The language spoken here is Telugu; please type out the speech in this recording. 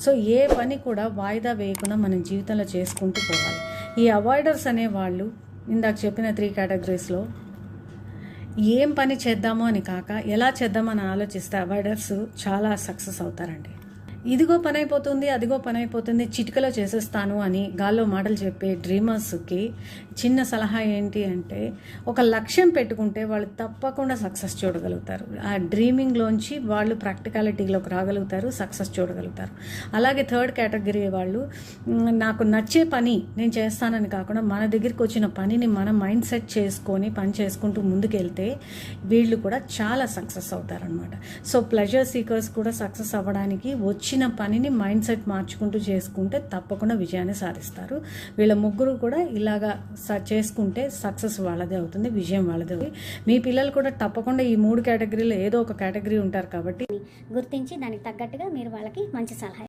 సో ఏ పని కూడా వాయిదా వేయకుండా మనం జీవితంలో చేసుకుంటూ పోవాలి. ఈ అవాయిడర్స్ అనేవాళ్ళు ఇందాక చెప్పిన 3 కేటగిరీస్లో ఏం పని చేద్దామో అని కాక ఎలా చేద్దామని ఆలోచిస్తే అవాయిడర్స్ చాలా సక్సెస్ అవుతారండి. ఇదిగో పని అయిపోతుంది, అదిగో పని అయిపోతుంది, చిటికలో చేసేస్తాను అని గాల్లో మాటలు చెప్పే డ్రీమర్స్కి చిన్న సలహా ఏంటి అంటే, ఒక లక్ష్యం పెట్టుకుంటే వాళ్ళు తప్పకుండా సక్సెస్ చూడగలుగుతారు. ఆ డ్రీమింగ్లోంచి వాళ్ళు ప్రాక్టికాలిటీలోకి రాగలుగుతారు, సక్సెస్ చూడగలుగుతారు. అలాగే 3rd కేటగిరీ వాళ్ళు నాకు నచ్చే పని నేను చేస్తానని కాకుండా మన దగ్గరికి వచ్చిన పనిని మనం మైండ్ సెట్ చేసుకొని పని చేసుకుంటూ ముందుకెళ్తే వీళ్ళు కూడా చాలా సక్సెస్ అవుతారనమాట. సో ప్లెజర్ సీకర్స్ కూడా సక్సెస్ అవ్వడానికి వచ్చిన పనిని మైండ్ సెట్ మార్చుకుంటూ చేసుకుంటే తప్పకుండా విజయాన్ని సాధిస్తారు. వీళ్ళ ముగ్గురు కూడా ఇలాగా చేసుకుంటే సక్సెస్ వాళ్ళదే అవుతుంది, విజయం వాళ్ళదే అవుతుంది. మీ పిల్లలు కూడా తప్పకుండా ఈ 3 కేటగిరీలో ఏదో ఒక కేటగిరీ ఉంటారు కాబట్టి గుర్తించి దానికి తగ్గట్టుగా మీరు వాళ్ళకి మంచి సలహా